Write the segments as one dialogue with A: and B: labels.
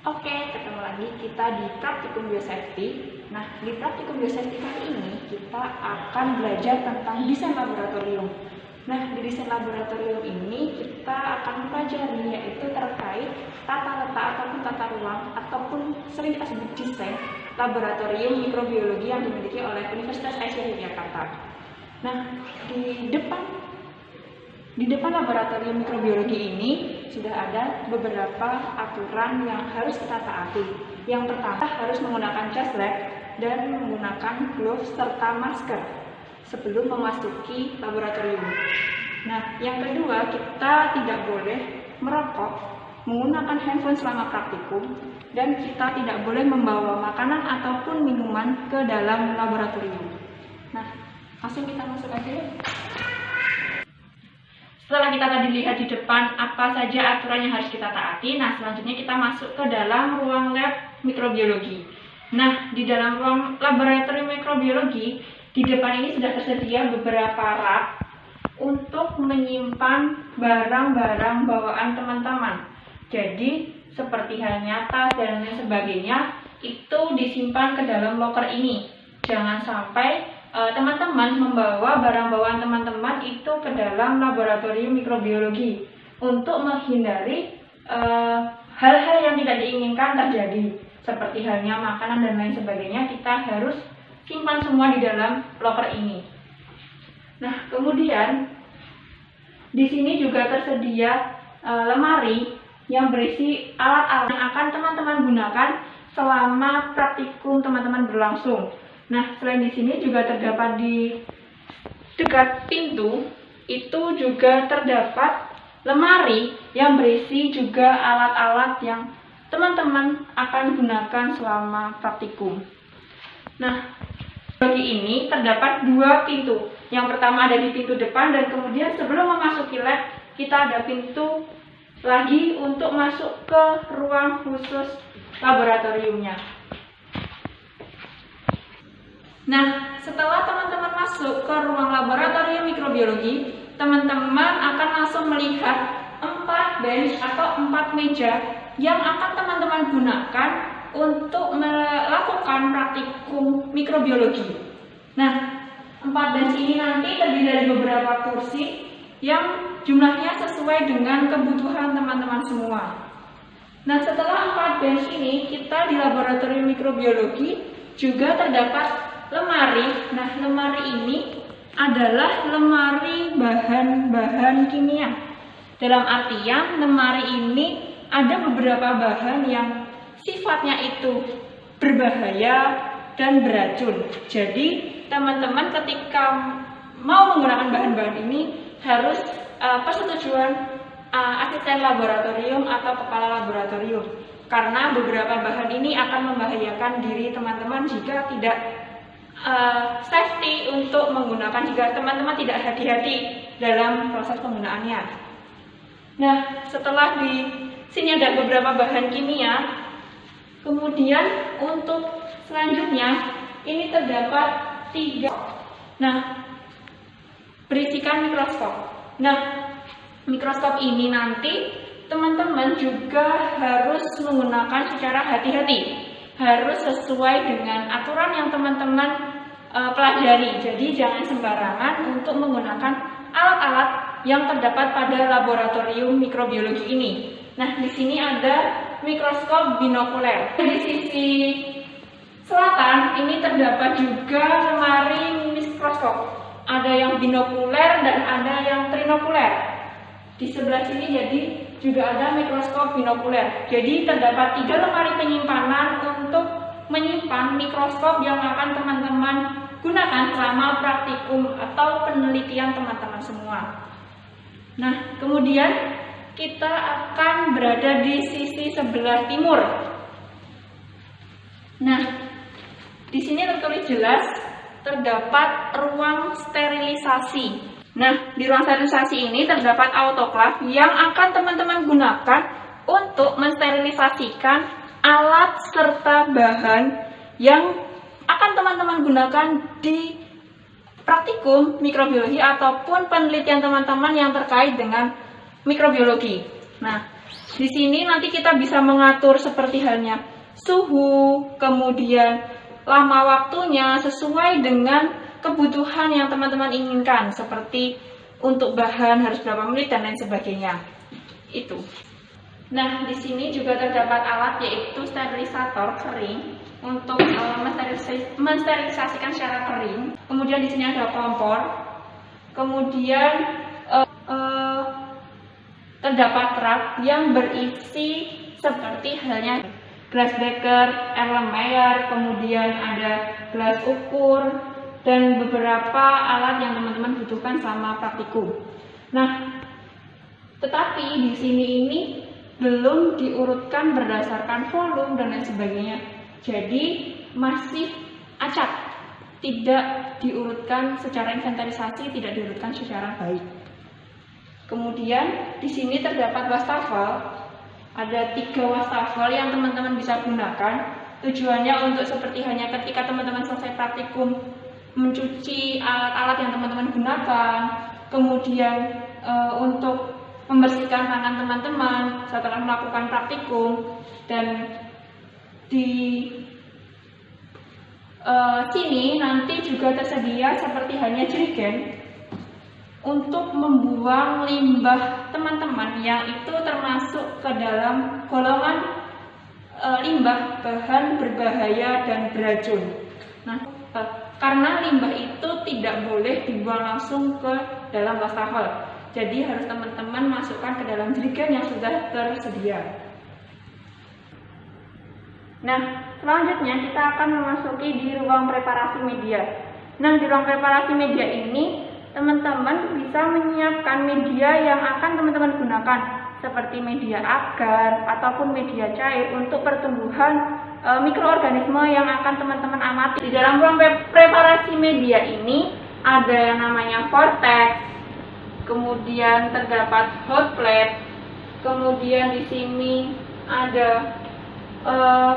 A: Oke, ketemu lagi kita di praktikum biosafety. Nah, di praktikum biosafety kali ini kita akan belajar tentang desain laboratorium. Nah, di desain laboratorium ini kita akan mempelajari yaitu terkait tata letak ataupun tata ruang ataupun sering kita sebut desain laboratorium mikrobiologi yang dimiliki oleh Universitas Asia Yogyakarta. Nah, di depan laboratorium mikrobiologi ini sudah ada beberapa aturan yang harus kita taati. Yang pertama, harus menggunakan jas lab dan menggunakan gloves serta masker sebelum memasuki laboratorium. Nah, yang kedua, kita tidak boleh merokok, menggunakan handphone selama praktikum, dan kita tidak boleh membawa makanan ataupun minuman ke dalam laboratorium. Nah, langsung kita masuk aja ya. Setelah kita tadi lihat di depan apa saja aturan yang harus kita taati, nah selanjutnya kita masuk ke dalam ruang lab mikrobiologi. Nah, di dalam ruang laboratorium mikrobiologi, di depan ini sudah tersedia beberapa rak untuk menyimpan barang-barang bawaan teman-teman. Jadi, seperti halnya tas dan lain sebagainya, itu disimpan ke dalam loker ini. Jangan sampai teman-teman membawa barang bawaan teman-teman itu ke dalam laboratorium mikrobiologi untuk menghindari hal-hal yang tidak diinginkan terjadi, seperti halnya makanan dan lain sebagainya. Kita harus simpan semua di dalam loker ini. Nah, kemudian di sini juga tersedia lemari yang berisi alat-alat yang akan teman-teman gunakan selama praktikum teman-teman berlangsung. Nah, selain di sini juga terdapat di dekat pintu itu juga terdapat lemari yang berisi juga alat-alat yang teman-teman akan gunakan selama praktikum. Nah, bagi ini terdapat dua pintu. Yang pertama ada di pintu depan, dan kemudian sebelum memasuki lab kita ada pintu lagi untuk masuk ke ruang khusus laboratoriumnya. Nah, setelah teman-teman masuk ke ruang laboratorium mikrobiologi, teman-teman akan langsung melihat 4 bench atau 4 meja yang akan teman-teman gunakan untuk melakukan praktikum mikrobiologi. Nah, 4 bench ini nanti terdiri dari beberapa kursi yang jumlahnya sesuai dengan kebutuhan teman-teman semua. Nah, setelah 4 bench ini, kita di laboratorium mikrobiologi juga terdapat lemari. Nah, lemari ini adalah lemari bahan-bahan kimia. Dalam artian, lemari ini ada beberapa bahan yang sifatnya itu berbahaya dan beracun. Jadi, teman-teman ketika mau menggunakan bahan-bahan ini harus persetujuan asisten laboratorium atau kepala laboratorium. Karena beberapa bahan ini akan membahayakan diri teman-teman jika tidak safety untuk menggunakan, jika teman-teman tidak hati-hati dalam proses penggunaannya. Nah, setelah di sini ada beberapa bahan kimia, kemudian untuk selanjutnya ini terdapat 3. Nah, berisikan mikroskop. Nah, mikroskop ini nanti teman-teman juga harus menggunakan secara hati-hati, harus sesuai dengan aturan yang teman-teman pelajari. Jadi jangan sembarangan untuk menggunakan alat-alat yang terdapat pada laboratorium mikrobiologi ini. Nah, di sini ada mikroskop binokuler. Di sisi selatan ini terdapat juga lemari mikroskop. Ada yang binokuler dan ada yang trinokuler. Di sebelah sini jadi juga ada mikroskop binokuler. Jadi terdapat 3 lemari penyimpanan untuk menyimpan mikroskop yang akan teman-teman gunakan selama praktikum atau penelitian teman-teman semua. Nah, kemudian kita akan berada di sisi sebelah timur. Nah, di sini tertulis jelas terdapat ruang sterilisasi. Nah, di ruang sterilisasi ini terdapat autoklaf yang akan teman-teman gunakan untuk mensterilisasikan alat serta bahan yang akan teman-teman gunakan di praktikum mikrobiologi ataupun penelitian teman-teman yang terkait dengan mikrobiologi. Nah, Di sini nanti kita bisa mengatur seperti halnya suhu, kemudian lama waktunya sesuai dengan kebutuhan yang teman-teman inginkan, seperti untuk bahan harus berapa menit dan lain sebagainya. Itu. Nah, di sini juga terdapat alat yaitu sterilisator kering untuk mensterilisasikan secara kering. Kemudian di sini ada kompor. Kemudian terdapat rak yang berisi seperti halnya gelas beker, air lembayar, kemudian ada gelas ukur dan beberapa alat yang teman-teman butuhkan selama praktikum. Nah, tetapi di sini ini belum diurutkan berdasarkan volume dan lain sebagainya. Jadi masih acak, tidak diurutkan secara inventarisasi, tidak diurutkan secara baik. Kemudian di sini terdapat wastafel, ada 3 wastafel yang teman-teman bisa gunakan. Tujuannya untuk seperti hanya ketika teman-teman selesai praktikum mencuci alat-alat yang teman-teman gunakan, kemudian untuk membersihkan tangan teman-teman setelah melakukan praktikum, dan di sini nanti juga tersedia seperti halnya jerigen untuk membuang limbah teman-teman yang itu termasuk ke dalam golongan limbah bahan berbahaya dan beracun. Nah, karena limbah itu tidak boleh dibuang langsung ke dalam wastafel, jadi harus teman-teman masukkan ke dalam jerigen yang sudah tersedia. Nah, selanjutnya kita akan memasuki di ruang preparasi media. Nah, di ruang preparasi media ini teman-teman bisa menyiapkan media yang akan teman-teman gunakan, seperti media agar ataupun media cair untuk pertumbuhan mikroorganisme yang akan teman-teman amati. Di dalam ruang preparasi media ini ada yang namanya vortex, kemudian terdapat hot plate, kemudian di sini ada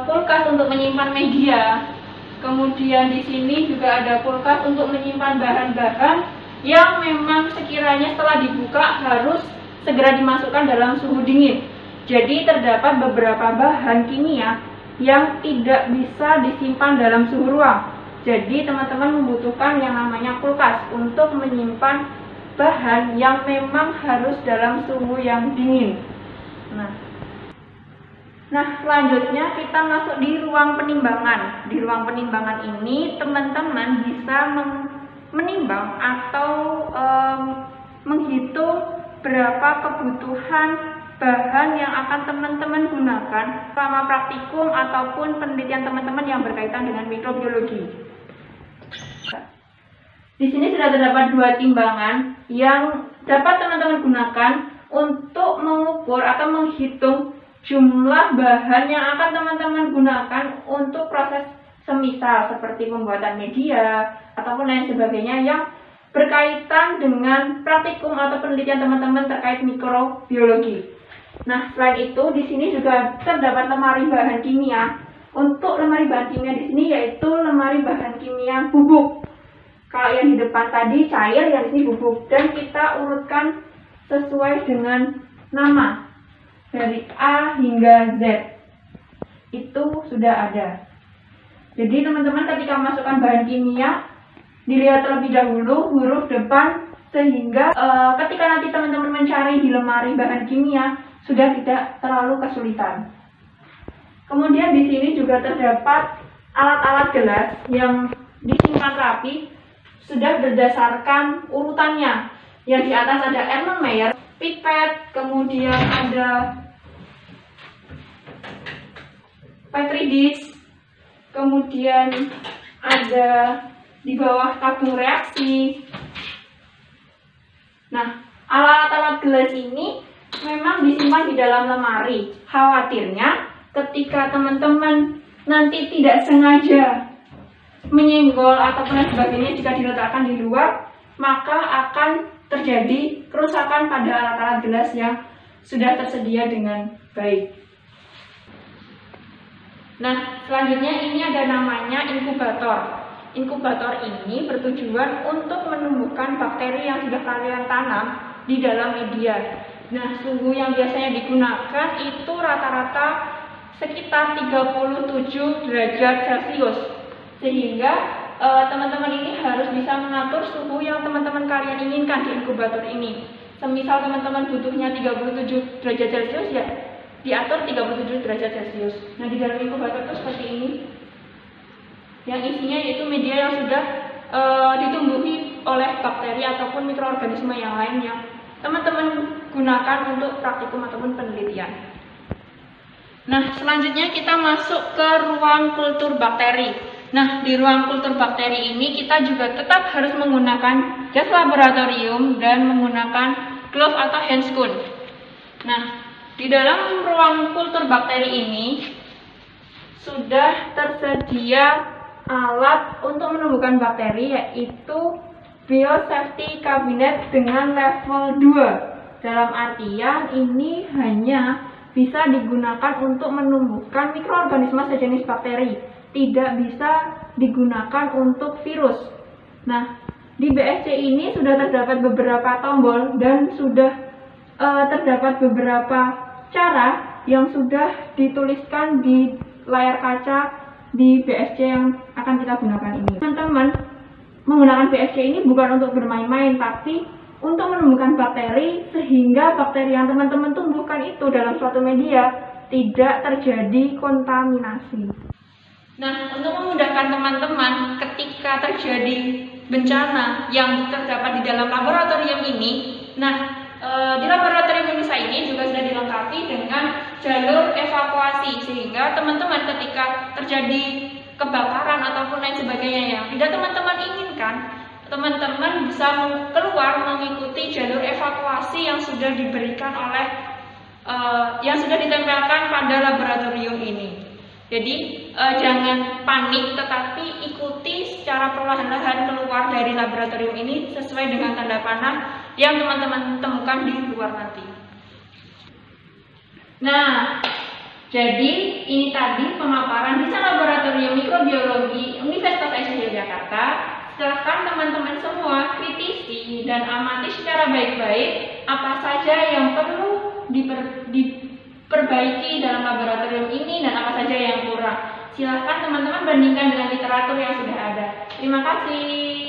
A: kulkas untuk menyimpan media, kemudian di sini juga ada kulkas untuk menyimpan bahan-bahan yang memang sekiranya setelah dibuka harus segera dimasukkan dalam suhu dingin. Jadi terdapat beberapa bahan kimia yang tidak bisa disimpan dalam suhu ruang. Jadi teman-teman membutuhkan yang namanya kulkas untuk menyimpan bahan yang memang harus dalam suhu yang dingin. Nah, selanjutnya kita masuk di ruang penimbangan. Di ruang penimbangan ini teman-teman bisa menimbang atau menghitung berapa kebutuhan bahan yang akan teman-teman gunakan selama praktikum ataupun penelitian teman-teman yang berkaitan dengan mikrobiologi. Di sini sudah terdapat 2 timbangan yang dapat teman-teman gunakan untuk mengukur atau menghitung jumlah bahan yang akan teman-teman gunakan untuk proses semisal seperti pembuatan media ataupun lain sebagainya yang berkaitan dengan praktikum atau penelitian teman-teman terkait mikrobiologi. Nah, selain itu di sini juga terdapat lemari bahan kimia. Untuk lemari bahan kimia di sini yaitu lemari bahan kimia bubuk. Kalau yang di depan tadi cair, yang di sini bubuk, dan kita urutkan sesuai dengan nama dari A hingga Z. Itu sudah ada. Jadi teman-teman ketika memasukkan bahan kimia, dilihat terlebih dahulu huruf depan sehingga ketika nanti teman-teman mencari di lemari bahan kimia sudah tidak terlalu kesulitan. Kemudian di sini juga terdapat alat-alat gelas yang disimpan rapi sudah berdasarkan urutannya. Yang di atas ada Erlenmeyer, pipet, kemudian ada petri dish, kemudian ada di bawah tabung reaksi. Nah, alat-alat gelas ini memang disimpan di dalam lemari. Khawatirnya ketika teman-teman nanti tidak sengaja menyenggol ataupun sebagainya jika diletakkan di luar, maka akan terjadi kerusakan pada alat-alat gelas yang sudah tersedia dengan baik. Nah, selanjutnya ini ada namanya inkubator. Inkubator ini bertujuan untuk menumbuhkan bakteri yang sudah kalian tanam di dalam media. Nah, suhu yang biasanya digunakan itu rata-rata sekitar 37 derajat Celcius. Sehingga teman-teman ini harus bisa mengatur suhu yang teman-teman kalian inginkan di inkubator ini. Semisal teman-teman butuhnya 37 derajat Celcius, ya diatur 37 derajat Celcius. Nah, di dalam inkubator itu seperti ini. Yang isinya yaitu media yang sudah ditumbuhi oleh bakteri ataupun mikroorganisme yang lain yang teman-teman gunakan untuk praktikum ataupun penelitian. Nah, selanjutnya kita masuk ke ruang kultur bakteri. Nah, di ruang kultur bakteri ini kita juga tetap harus menggunakan jas laboratorium dan menggunakan glove atau handscoon. Nah, di dalam ruang kultur bakteri ini sudah tersedia alat untuk menumbuhkan bakteri, yaitu biosafety cabinet dengan level 2. Dalam artian ini hanya bisa digunakan untuk menumbuhkan mikroorganisme sejenis bakteri, tidak bisa digunakan untuk virus. Nah, di BSC ini sudah terdapat beberapa tombol dan sudah terdapat beberapa cara yang sudah dituliskan di layar kaca di BSC yang akan kita gunakan ini. Teman-teman, menggunakan BSC ini bukan untuk bermain-main, tapi untuk menumbuhkan bakteri sehingga bakteri yang teman-teman tumbuhkan itu dalam suatu media tidak terjadi kontaminasi. Nah, untuk memudahkan teman-teman ketika terjadi bencana yang terdapat di dalam laboratorium ini, di laboratorium UNISA ini juga sudah dilengkapi dengan jalur evakuasi, sehingga teman-teman ketika terjadi kebakaran ataupun lain sebagainya yang tidak teman-teman inginkan, teman-teman bisa keluar mengikuti jalur evakuasi yang sudah diberikan oleh yang sudah ditempelkan pada laboratorium ini. Jadi jangan panik, tetapi ikuti secara perlahan-lahan keluar dari laboratorium ini sesuai dengan tanda panah yang teman-teman temukan di luar nanti. Nah, jadi ini tadi pemaparan di laboratorium mikrobiologi Universitas Aisyah Yogyakarta. Silahkan teman-teman semua kritisi dan amati secara baik-baik apa saja yang perlu diperbaiki dalam laboratorium ini dan apa saja yang kurang. Silahkan teman-teman bandingkan dengan literatur yang sudah ada. Terima kasih.